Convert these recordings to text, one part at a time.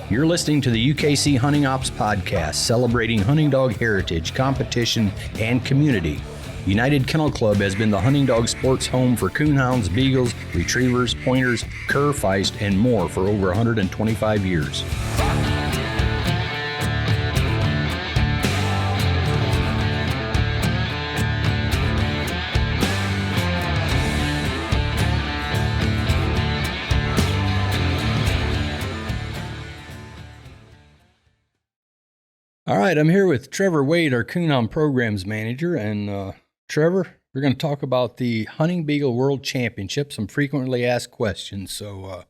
You're listening to the UKC Hunting Ops Podcast, celebrating hunting dog heritage, competition, and community. United Kennel Club has been the hunting dog sports home for coonhounds, beagles, retrievers, pointers, cur, feist, and more for over 125 years. All right, I'm here with Trevor Wade, our Coonhound Programs Manager. And Trevor, we're going to talk about the Hunting Beagle World Championship, some frequently asked questions. So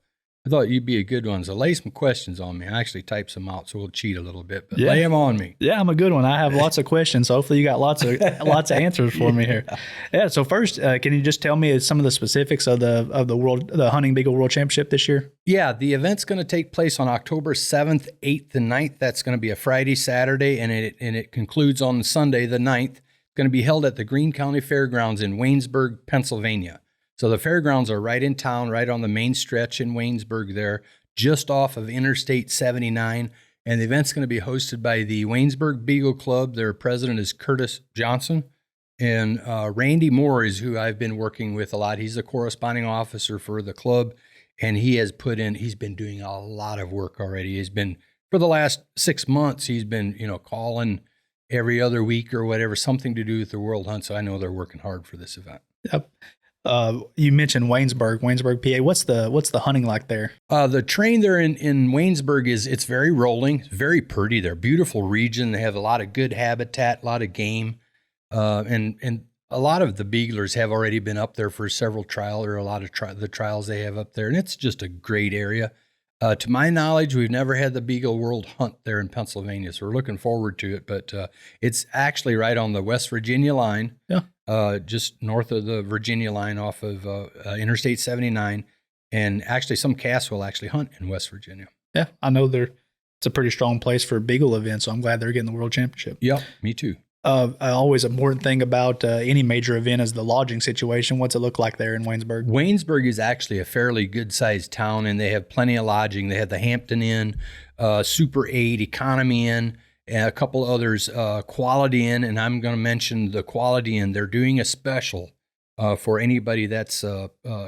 I thought you'd be a good one. So lay some questions on me. I actually typed some out, so we'll cheat a little bit, but lay them on me. Yeah, I'm a good one. I have lots of questions, so hopefully you got lots of answers for me here. Yeah. So first, can you just tell me some of the specifics of the Hunting Beagle World Championship this year? Yeah, the event's going to take place on October 7th, 8th, and 9th. That's going to be a Friday, Saturday, and it concludes on Sunday, the 9th. It's going to be held at the Greene County Fairgrounds in Waynesburg, Pennsylvania. So the fairgrounds are right in town, right on the main stretch in Waynesburg there, just off of Interstate 79. And the event's going to be hosted by the Waynesburg Beagle Club. Their president is Curtis Johnson. And Randy Moore is who I've been working with a lot. He's the corresponding officer for the club. And he's been doing a lot of work already. He's been, for the last 6 months, he's been, calling every other week or whatever, something to do with the World Hunt. So I know they're working hard for this event. Yep. You mentioned Waynesburg, PA. What's the hunting like there? The terrain there in Waynesburg it's very rolling, it's very pretty. They're a beautiful region. They have a lot of good habitat, a lot of game, and a lot of the beaglers have already been up there for several trials, or a lot of the trials they have up there, and it's just a great area. To my knowledge, we've never had the Beagle World Hunt there in Pennsylvania, so we're looking forward to it. But it's actually right on the West Virginia line. Yeah. Just north of the Virginia line off of Interstate 79. And actually some casts will actually hunt in West Virginia. Yeah, I know it's a pretty strong place for beagle events, so I'm glad they're getting the World Championship. Yep, me too. Always important thing about any major event is the lodging situation. What's it look like there in Waynesburg? Waynesburg is actually a fairly good-sized town, and they have plenty of lodging. They have the Hampton Inn, Super 8, Economy Inn, and a couple others, Quality Inn, and I'm going to mention the Quality Inn. They're doing a special for anybody that's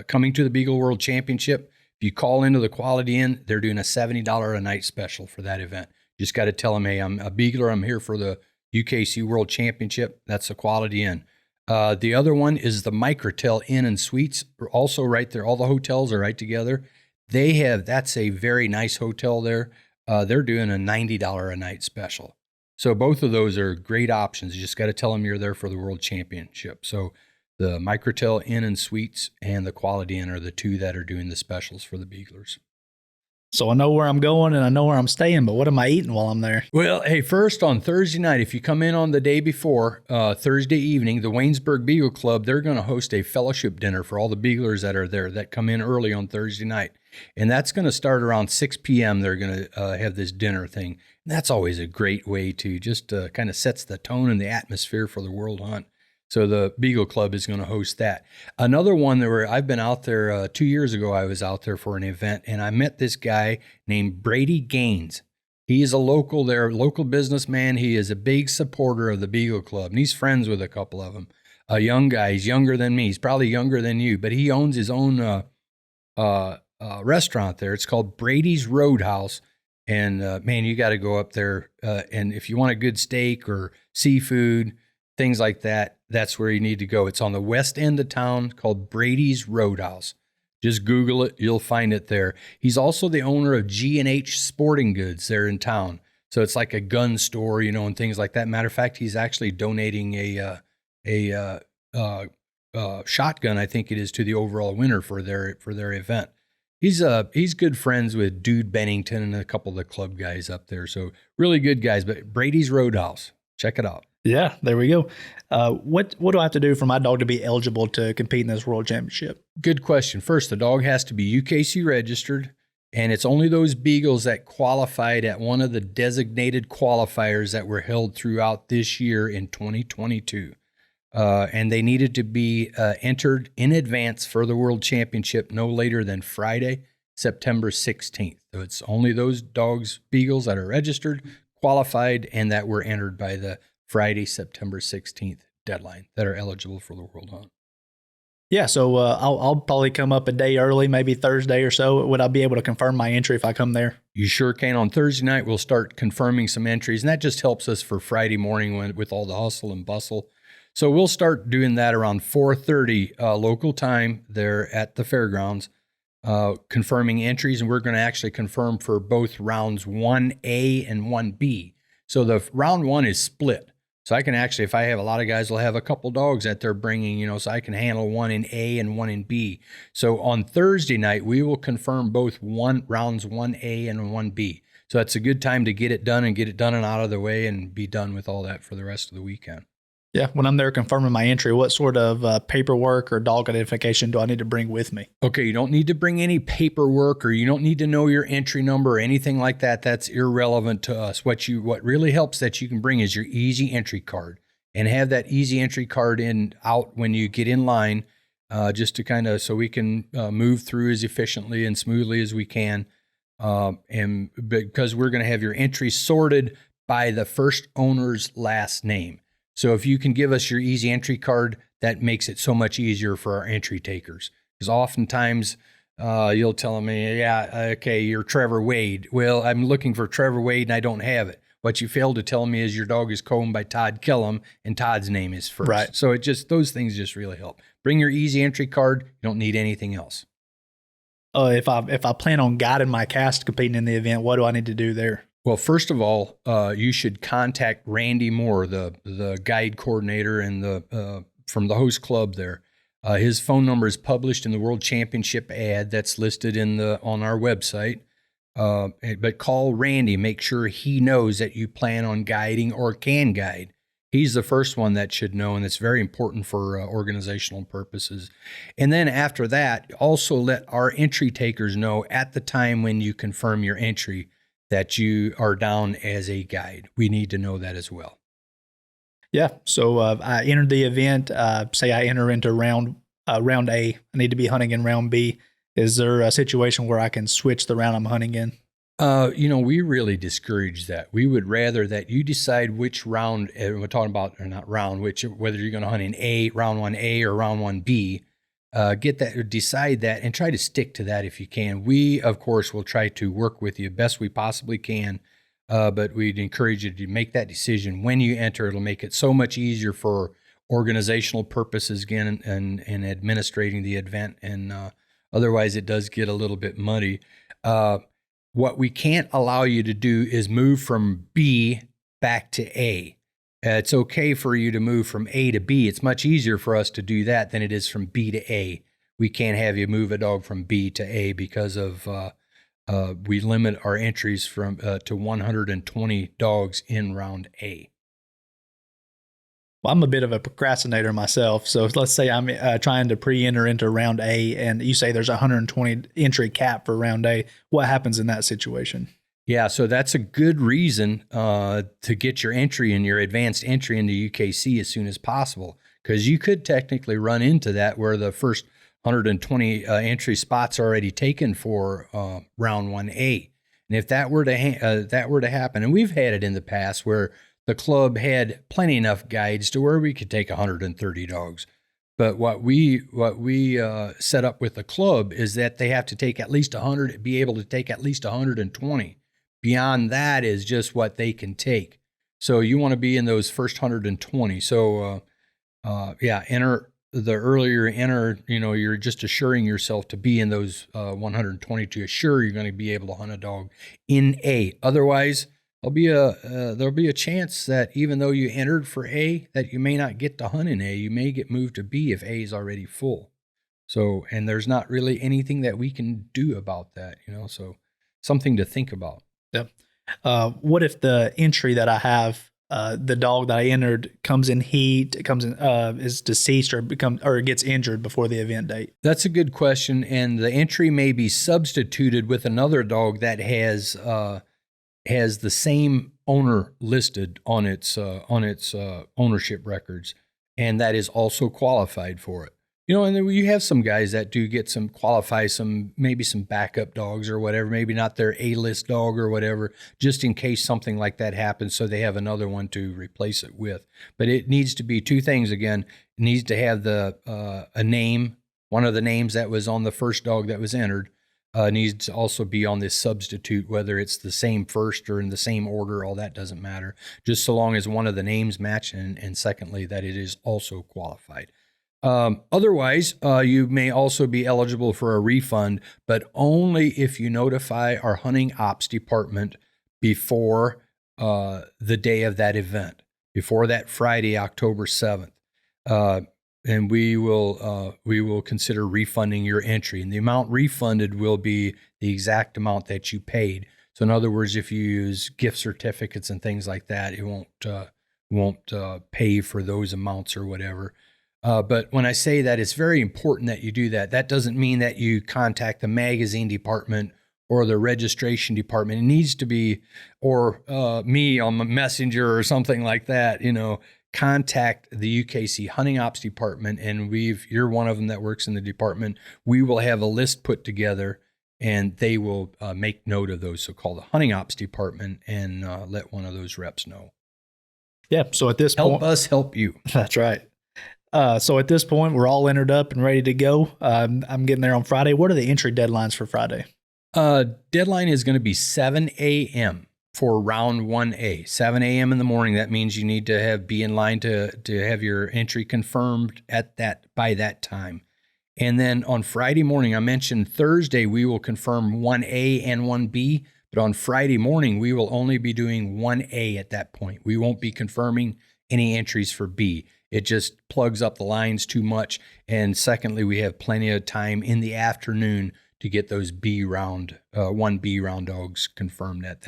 coming to the Beagle World Championship. If you call into the Quality Inn, they're doing a $70 a night special for that event. Just got to tell them, hey, I'm a beagler. I'm here for the UKC World Championship. That's the Quality Inn. The other one is the Microtel Inn and Suites, also right there. All the hotels are right together. That's a very nice hotel there. They're doing a $90 a night special. So both of those are great options. You just got to tell them you're there for the World Championship. So the Microtel Inn and Suites and the Quality Inn are the two that are doing the specials for the beaglers. So I know where I'm going and I know where I'm staying, but what am I eating while I'm there? Well, hey, first on Thursday night, if you come in on the day before, Thursday evening, the Waynesburg Beagle Club, they're going to host a fellowship dinner for all the beaglers that are there that come in early on Thursday night. And that's going to start around 6 p.m. They're going to have this dinner thing. And that's always a great way to just kind of sets the tone and the atmosphere for the World Hunt. So the Beagle Club is going to host that. Another one I've been out there 2 years ago. I was out there for an event, and I met this guy named Brady Gaines. He is a local businessman. He is a big supporter of the Beagle Club, and he's friends with a couple of them. A young guy. He's younger than me. He's probably younger than you, but he owns his own restaurant there. It's called Brady's Roadhouse. And man, you got to go up there. And if you want a good steak or seafood, things like that, that's where you need to go. It's on the west end of town, called Brady's Roadhouse. Just Google it. You'll find it there. He's also the owner of G&H Sporting Goods there in town. So it's like a gun store, and things like that. Matter of fact, he's actually donating a shotgun, I think it is, to the overall winner for their event. He's good friends with Dude Bennington and a couple of the club guys up there. So really good guys. But Brady's Roadhouse, check it out. Yeah, there we go. What do I have to do for my dog to be eligible to compete in this World Championship? Good question. First, the dog has to be UKC registered, and it's only those beagles that qualified at one of the designated qualifiers that were held throughout this year in 2022. And they needed to be entered in advance for the World Championship no later than Friday, September 16th. So it's only those dogs, beagles that are registered, qualified, and that were entered by the Friday, September 16th deadline that are eligible for the World Hunt. Yeah, so I'll probably come up a day early, maybe Thursday or so. Would I be able to confirm my entry if I come there? You sure can. On Thursday night, we'll start confirming some entries, and that just helps us for Friday morning with all the hustle and bustle. So we'll start doing that around 4:30 local time there at the fairgrounds, confirming entries, and we're going to actually confirm for both rounds 1A and 1B. So the round one is split. So I can actually, if I have a lot of guys, will have a couple dogs that they're bringing, so I can handle one in A and one in B. So on Thursday night, we will confirm both rounds 1A and 1B. So that's a good time to get it done and out of the way and be done with all that for the rest of the weekend. Yeah, when I'm there confirming my entry, what sort of paperwork or dog identification do I need to bring with me? Okay, you don't need to bring any paperwork, or you don't need to know your entry number or anything like that. That's irrelevant to us. What really helps that you can bring is your easy entry card, and have that easy entry card out when you get in line, just to so we can move through as efficiently and smoothly as we can. And because we're going to have your entry sorted by the first owner's last name. So if you can give us your easy entry card, that makes it so much easier for our entry takers. Because oftentimes you'll tell me, yeah, okay, you're Trevor Wade. Well, I'm looking for Trevor Wade and I don't have it. What you failed to tell me is your dog is combed by Todd Killam and Todd's name is first. Right. So those things just really help. Bring your easy entry card. You don't need anything else. If I plan on guiding my cast competing in the event, what do I need to do there? Well, first of all, you should contact Randy Moore, the guide coordinator and from the host club there. His phone number is published in the World Championship ad that's listed on our website. But call Randy, make sure he knows that you plan on guiding or can guide. He's the first one that should know, and it's very important for organizational purposes. And then after that, also let our entry takers know at the time when you confirm your entry that you are down as a guide. We need to know that as well. Yeah. So I entered the event. Say I enter into round A. I need to be hunting in round B. Is there a situation where I can switch the round I'm hunting in? We really discourage that. We would rather that you decide which round we're talking about, or not round, whether you're going to hunt in round 1A or round 1B. Decide that and try to stick to that if you can. We, of course, will try to work with you best we possibly can, but we'd encourage you to make that decision when you enter. It'll make it so much easier for organizational purposes again and administrating the event, and otherwise it does get a little bit muddy. What we can't allow you to do is move from B back to A. It's okay for you to move from A to B. It's much easier for us to do that than it is from B to A. We can't have you move a dog from B to A because of we limit our entries to 120 dogs in round A. Well, I'm a bit of a procrastinator myself. So let's say I'm trying to pre-enter into round A, and you say there's a 120 entry cap for round A. What happens in that situation? Yeah, so that's a good reason to get your entry and your advanced entry into UKC as soon as possible, because you could technically run into that where the first 120 entry spots are already taken for round 1A. And if that were to happen, and we've had it in the past where the club had plenty enough guides to where we could take 130 dogs. But what we set up with the club is that they have to take at least 100, be able to take at least 120. Beyond that is just what they can take. So you want to be in those first 120. So enter the earlier you enter, you're just assuring yourself to be in those 120 to assure you're going to be able to hunt a dog in A. Otherwise, there'll be a chance that even though you entered for A, that you may not get to hunt in A. You may get moved to B if A is already full. So, and there's not really anything that we can do about that, so something to think about. Yep. What if the entry that I have, the dog that I entered comes in heat, is deceased or gets injured before the event date? That's a good question, and the entry may be substituted with another dog that has the same owner listed on its ownership records, and that is also qualified for it. And then you have some guys that do get qualify maybe some backup dogs or whatever, maybe not their A-list dog or whatever, just in case something like that happens, so they have another one to replace it with. But it needs to be two things again. It needs to have a name, one of the names that was on the first dog that was entered. Needs to also be on this substitute, whether it's the same first or in the same order, all that doesn't matter, just so long as one of the names match, and secondly, that it is also qualified. Otherwise, you may also be eligible for a refund, but only if you notify our hunting ops department before the day of that event, before that Friday, October 7th. And we will consider refunding your entry. And the amount refunded will be the exact amount that you paid. So in other words, if you use gift certificates and things like that, it won't pay for those amounts or whatever. But when I say that, it's very important that you do that. That doesn't mean that you contact the magazine department or the registration department. It needs to be, or me on the messenger or something like that, contact the UKC Hunting Ops department, and you're one of them that works in the department. We will have a list put together, and they will make note of those. So call the Hunting Ops department and let one of those reps know. Yeah. So at this point, help us help you. That's right. So at this point, we're all entered up and ready to go. I'm getting there on Friday. What are the entry deadlines for Friday? Deadline is going to be 7 a.m. for round 1A. 7 a.m. in the morning. That means you need to be in line to have your entry confirmed by that time. And then on Friday morning, I mentioned Thursday we will confirm 1A and 1B, but on Friday morning we will only be doing 1A at that point. We won't be confirming any entries for B. It just plugs up the lines too much. And secondly, we have plenty of time in the afternoon to get those 1B round dogs confirmed at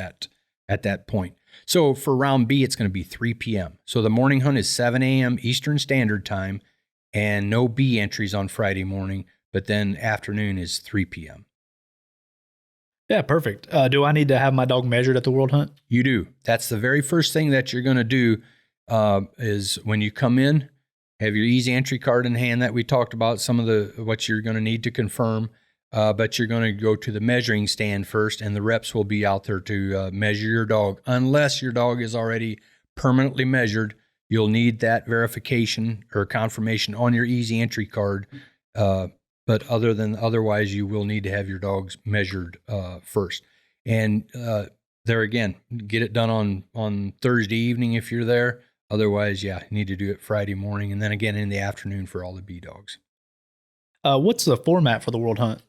that point. So for round B, it's going to be 3 p.m. So the morning hunt is 7 a.m. Eastern Standard Time, and no B entries on Friday morning, but then afternoon is 3 p.m. Yeah, perfect. Do I need to have my dog measured at the World Hunt? You do. That's the very first thing that you're going to do. Is when you come in, have your easy entry card in hand that we talked about, some of what you're going to need to confirm, but you're going to go to the measuring stand first, and the reps will be out there to measure your dog. Unless your dog is already permanently measured, you'll need that verification or confirmation on your easy entry card. But otherwise, you will need to have your dogs measured first. And there again, get it done on Thursday evening if you're there. Otherwise, you need to do it Friday morning, and then again in the afternoon for all the B dogs. What's the format for the World Hunt?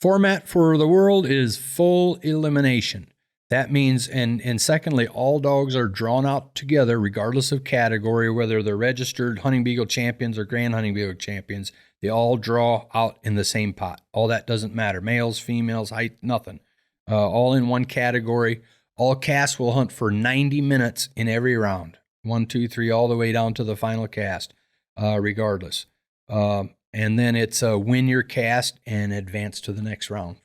Format for the World is full elimination. That means, and secondly, all dogs are drawn out together regardless of category, whether they're registered Hunting Beagle champions or Grand Hunting Beagle champions. They all draw out in the same pot. All that doesn't matter. Males, females, height, nothing. All in one category. All casts will hunt for 90 minutes in every round. 1, 2, 3, all the way down to the final cast, regardless. And then it's win your cast and advance to the next round.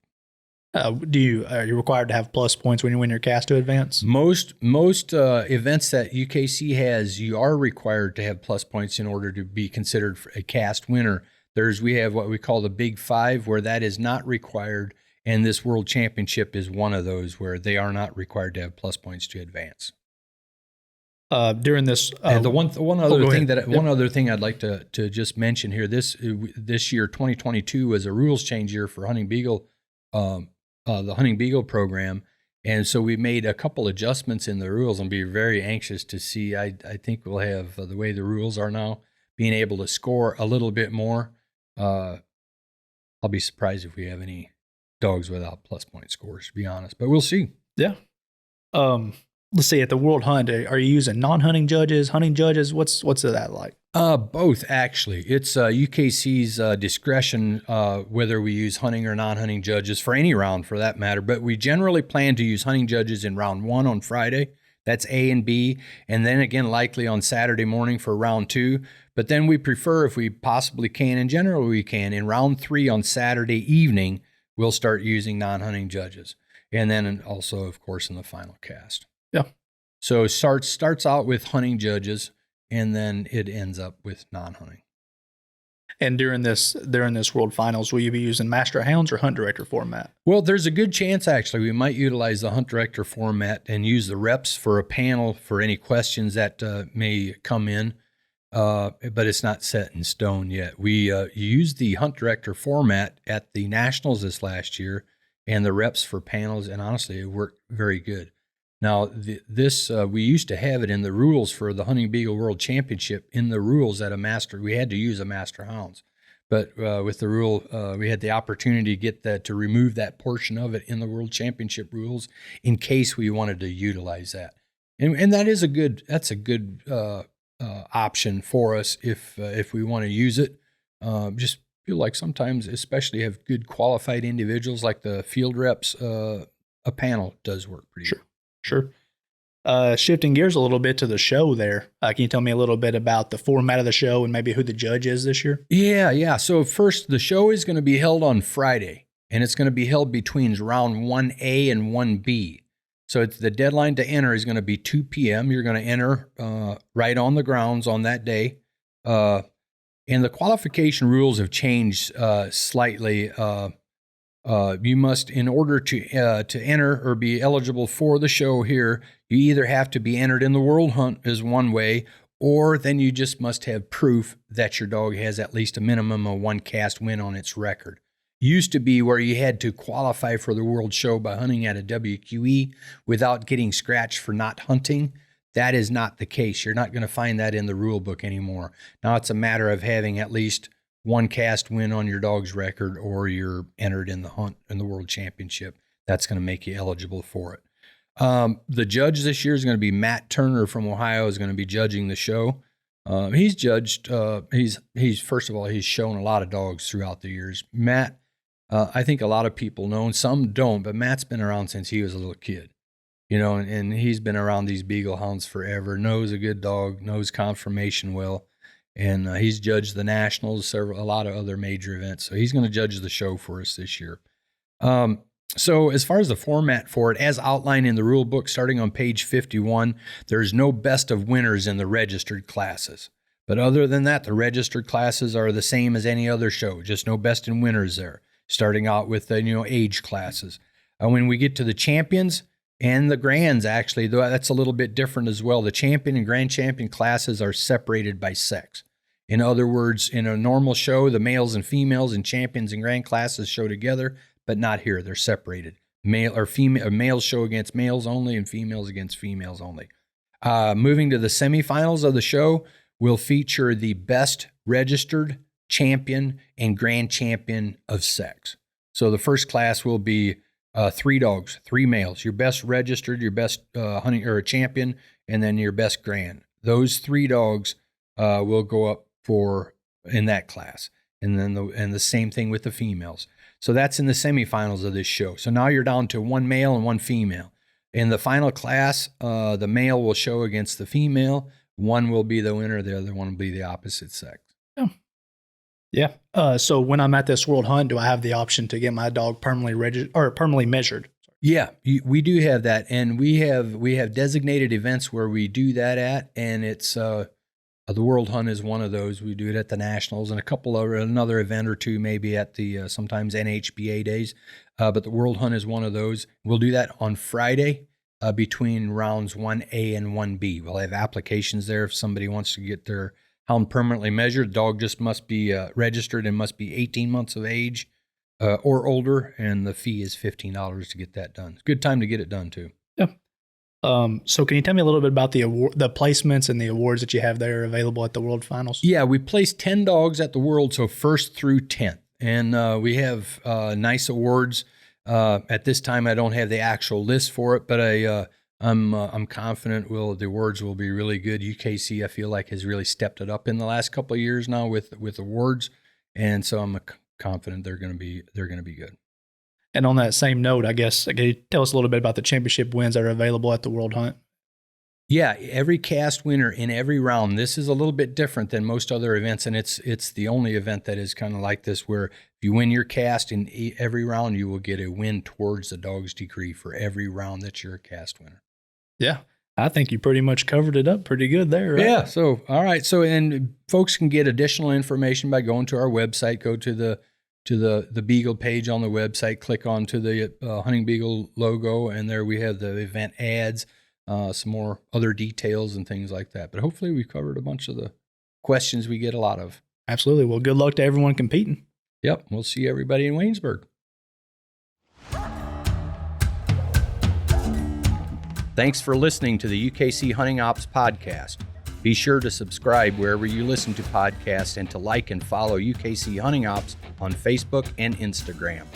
Are you required to have plus points when you win your cast to advance? Most events that UKC has, you are required to have plus points in order to be considered a cast winner. We have what we call the Big Five, where that is not required, and this World Championship is one of those where they are not required to have plus points to advance. During this, and one other thing I'd like to just mention here, this year 2022 was a rules change year for Hunting Beagle, the Hunting Beagle program, and so we made a couple adjustments in the rules, and be very anxious to see. I think we'll have the way the rules are now, being able to score a little bit more. I'll be surprised if we have any dogs without plus point scores, to be honest, but we'll see. Yeah. Let's see, at the World Hunt, are you using non-hunting judges, hunting judges? What's that like? Both, actually. It's UKC's discretion whether we use hunting or non-hunting judges for any round for that matter. But we generally plan to use hunting judges in round 1 on Friday. That's A and B. And then again, likely on Saturday morning for round 2. But then we prefer, if we possibly can, and generally we can, in round 3 on Saturday evening, we'll start using non-hunting judges. And then also, of course, in the final cast. Yeah. So starts out with hunting judges, and then it ends up with non-hunting. And during this World Finals, will you be using Master Hounds or Hunt Director format? Well, there's a good chance, actually, we might utilize the Hunt Director format and use the reps for a panel for any questions that may come in, but it's not set in stone yet. We used the Hunt Director format at the Nationals this last year and the reps for panels, and honestly, it worked very good. Now, we used to have it in the rules for the Hunting Beagle World Championship. In the rules we had to use a Master Hounds. But with the rule, we had the opportunity to get to remove that portion of it in the World Championship rules in case we wanted to utilize that. And that's a good option for us if we want to use it. Just feel like sometimes, especially have good qualified individuals like the field reps, a panel does work pretty good. Sure. Shifting gears a little bit to the show there. Can you tell me a little bit about the format of the show and maybe who the judge is this year? Yeah. So first, the show is going to be held on Friday, and it's going to be held between round 1A and 1B. So the deadline to enter is going to be 2 p.m. You're going to enter right on the grounds on that day. And the qualification rules have changed slightly. You must, in order to enter or be eligible for the show here, you either have to be entered in the World Hunt is one way, or then you just must have proof that your dog has at least a minimum of 1 cast win on its record. Used to be where you had to qualify for the World Show by hunting at a WQE without getting scratched for not hunting. That is not the case. You're not going to find that in the rule book anymore. Now it's a matter of having at least 1 cast win on your dog's record, or you're entered in the hunt in the World Championship. That's going to make you eligible for it. The judge this year is going to be Matt Turner from Ohio, is going to be judging the show. He's judged. He's first of all, he's shown a lot of dogs throughout the years. Matt, I think a lot of people know, and some don't, but Matt's been around since he was a little kid. And he's been around these beagle hounds forever. Knows a good dog, knows conformation well. And he's judged the Nationals, a lot of other major events. So he's going to judge the show for us this year. So as far as the format for it, as outlined in the rule book, starting on page 51, there's no best of winners in the registered classes. But other than that, the registered classes are the same as any other show, just no best and winners there, starting out with the age classes. When we get to the champions and the grands, actually, though that's a little bit different as well. The champion and grand champion classes are separated by sex. In other words, in a normal show, the males and females and champions and grand classes show together, but not here. They're separated. Males show against males only and females against females only. Moving to the semifinals of the show, will feature the best registered champion and grand champion of sex. So the first class will be 3 dogs, 3 males, your best registered, your best hunting or champion, and then your best grand. Those 3 dogs will go up in that class. And then the same thing with the females. So that's in the semifinals of this show. So now you're down to 1 male and 1 female. In the final class, the male will show against the female. One will be the winner. The other one will be the opposite sex. Yeah. So when I'm at this World Hunt, do I have the option to get my dog permanently measured? Yeah, we do have that, and we have designated events where we do that at, and it's the World Hunt is one of those. We do it at the Nationals and another event or two, maybe at the sometimes NHBA days. But the World Hunt is one of those. We'll do that on Friday between rounds 1A and 1B. We'll have applications there if somebody wants to get their hound permanently measured. The dog just must be registered and must be 18 months of age or older, and the fee is $15 to get that done. It's a good time to get it done too. Yeah. So can you tell me a little bit about the placements and the awards that you have there available at the World Finals? Yeah, we placed 10 dogs at the World, so 1st through 10th. And we have nice awards. At this time, I don't have the actual list for it, but I'm confident the awards will be really good. UKC, I feel like, has really stepped it up in the last couple of years now with awards, and so I'm confident they're going to be good. And on that same note, I guess, can you tell us a little bit about the championship wins that are available at the World Hunt? Yeah, every cast winner in every round. This is a little bit different than most other events, and it's the only event that is kind of like this, where if you win your cast in every round, you will get a win towards the dog's degree for every round that you're a cast winner. Yeah. I think you pretty much covered it up pretty good there, right? Yeah. So, all right. So, and folks can get additional information by going to our website. Go to the Beagle page on the website. Click onto the Hunting Beagle logo, and there we have the event ads, some more other details and things like that. But hopefully, we've covered a bunch of the questions we get a lot of. Absolutely. Well, good luck to everyone competing. Yep. We'll see everybody in Waynesburg. Thanks for listening to the UKC Hunting Ops Podcast. Be sure to subscribe wherever you listen to podcasts and to like and follow UKC Hunting Ops on Facebook and Instagram.